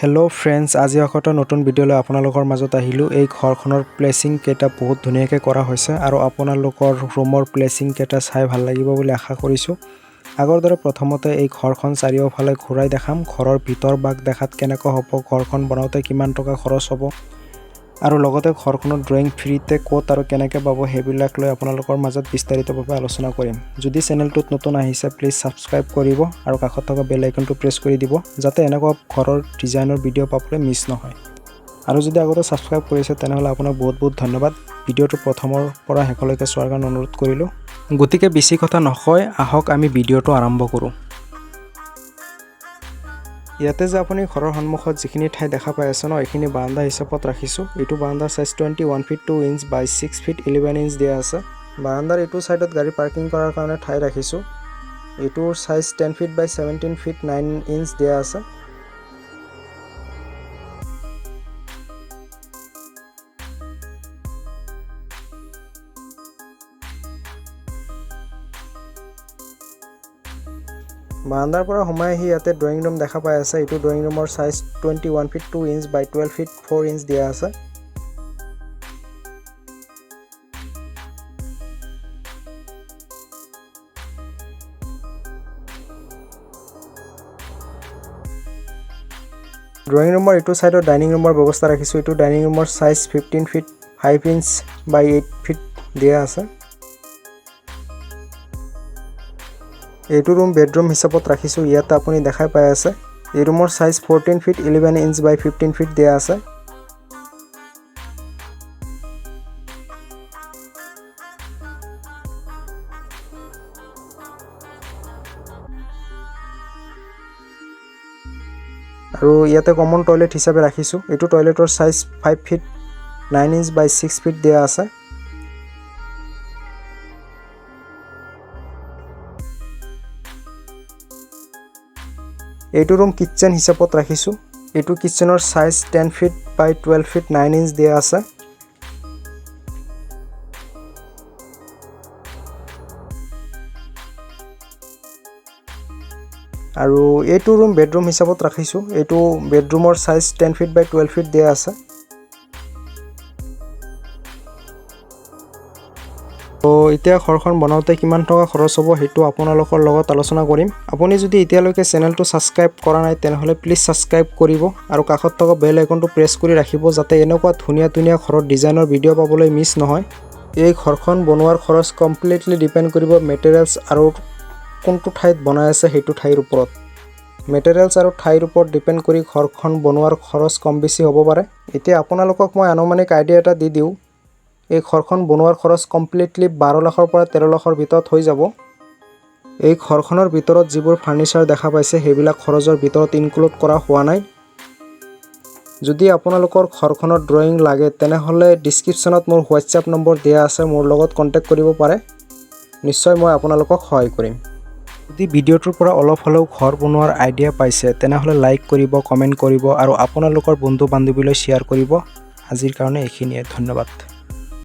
Hello friends, আজি একটা নতুন ভিডিওলৈ আপোনালোকৰ মাজত আহিলো। এই ঘৰখনৰ প্লেসিং কেটা বহুত ধুনীয়াকৈ কৰা হৈছে আৰু আপোনালোকৰ ৰুমৰ প্লেসিং কেটা চাই ভাল লাগিব বুলি আশা কৰিছো। আগৰ দৰে প্ৰথমতে এই ঘৰখন চাৰিওফালে ঘূৰাই দেখাম। ঘৰৰ ভিতৰ ভাগ দেখাত কেনেকৈ হ'ব, ঘৰখন বনাওতে কিমান টকা খৰচ হ'ব আৰু লগতে ঘৰখনৰ ড্ৰয়িং ফ্ৰীতে ক'ত আৰু কেনেকৈ পাব সেইবিলাক লৈ আপোনালোকৰ মাজত বিস্তাৰিতভাৱে আলোচনা কৰিম। যদি চেনেলটোত নতুন আহিছে প্লিজ সাবস্ক্ৰাইব কৰিব আৰু কাষত থকা বেল আইকনটো প্ৰেছ কৰি দিব যাতে এনেকুৱা ঘৰৰ ডিজাইনৰ ভিডিঅ' পাবলৈ মিছ নহয়। আৰু যদি আগতে সাবস্ক্ৰাইব কৰিছে তেনেহলে আপোনাক বহুত ধন্যবাদ। ভিডিঅ'টো প্ৰথমৰ পৰা শেষলৈকে চোৱাৰ কাৰণে অনুৰোধ কৰিলো। গতিকে বেছি কথা নকয় আহক আমি ভিডিঅ'টো আৰম্ভ কৰোঁ। ইয়াতে যে আপুনি ঘৰৰ সন্মুখত যিখিনি ঠাই দেখা পাই আছে ন, এইখিনি বাৰান্দা হিচাপত ৰাখিছোঁ। এইটো বাৰান্দাৰ size 21 fit 2 inch by 6 fit 11 inch দিয়া আছে। বাৰান্দাৰ এইটো সাইডত গাড়ী পাৰ্কিং কৰাৰ কাৰণে ঠাই ৰাখিছোঁ। এইটোৰ size 10 feet by 17 feet 9 inch দিয়া আছে। বাৰান্দাৰ পৰা সোমাই আহি ইয়াতে ড্ৰয়িং ৰুম দেখা পাই আছে। এইটো ড্ৰয়িং ৰুমৰ সাইজ 21 ফিট 2 ইঞ্চ বাই 12 ফিট 4 ইঞ্চ দিয়া আছে। ড্ৰয়িং ৰুমৰ এইটো সাইডত ডাইনিং ৰুমৰ ব্যৱস্থা ৰাখিছোঁ। এইটো ডাইনিং ৰুমৰ সাইজ 15 ফিট 5 ইঞ্চ বাই 8 ফিট দিয়া আছে। এইটো ৰুম বেডৰুম হিচাপত ৰাখিছোঁ। ইয়াতে আপুনি দেখাই পাই আছে এই ৰুমৰ size 14 feet 11 inch by 15 feet দিয়া আছে। আৰু ইয়াতে কমন টয়লেট হিচাপে ৰাখিছোঁ। এইটো টয়লেটৰ size 5 feet 9 inch by 6 feet দিয়া আছে। এইটো ৰুম কিচেন হিচাপত ৰাখিছোঁ। এইটো কিচেনৰ size 10 feet by 12 feet 9 inch দিয়া আছে। আৰু এইটো ৰুম বেডৰুম হিচাপত ৰাখিছোঁ। এইটো বেডৰুমৰ সাইজ 10 ফিট বাই 12 ফিট দিয়া আছে। তো এতিয়া ঘৰখন বনাওঁতে কিমান টকা খৰচ হ'ব সেইটো আপোনালোকৰ লগত আলোচনা কৰিম। আপুনি যদি এতিয়ালৈকে চেনেলটো সাবস্ক্ৰাইব কৰা নাই তেনেহলে প্লিজ সাবস্ক্ৰাইব কৰিব আৰু কাষত থকা বেল আইকনটো প্ৰেছ কৰি ৰাখিব যাতে এনেকুৱা ধুনীয়া ঘৰৰ ডিজাইনৰ ভিডিঅ' পাবলৈ মিছ নহয়। এই ঘৰখন বনোৱাৰ খৰচ কমপ্লিটলি ডিপেণ্ড কৰিব মেটেৰিয়েলছ আৰু কোনটো ঠাইত বনাই আছে সেইটো ঠাইৰ ওপৰত। মেটেৰিয়েলছ আৰু ঠাইৰ ওপৰত ডিপেণ্ড কৰি ঘৰখন বনোৱাৰ খৰচ কম বেছি হ'ব পাৰে। এতিয়া আপোনালোকক মই আনুমানিক আইডিয়া এটা দি দিওঁ। এই ঘৰখন বনোৱাৰ খৰচ কমপ্লিটলি 12 লাখৰ পৰা 13 লাখৰ ভিতৰত হৈ যাব। এই ঘৰখনৰ ভিতৰত যিবোৰ ফাৰ্নিচাৰ দেখা পাইছে সেইবিলাক খৰচৰ ভিতৰত ইনক্লুড কৰা হোৱা নাই। যদি আপোনালোকৰ ঘৰখনৰ ড্ৰয়িং লাগে তেনেহলে ডেসক্ৰিপচনত মোৰ হোৱাটছআপ নম্বৰ দিয়া আছে, মোৰ লগত কন্টেক্ট কৰিব পাৰে। নিশ্চয় মই আপোনালোকক সহায় কৰিম। যদি ভিডিঅ'টোৰ পৰা অলপ হ'লেও ঘৰ বনোৱাৰ আইডিয়া পাইছে তেনেহলে লাইক কৰিব, কমেণ্ট কৰিব আৰু আপোনালোকৰ বন্ধু বান্ধৱীলৈ শ্বেয়াৰ কৰিব। আজিৰ কাৰণে এইখিনিয়ে, ধন্যবাদ।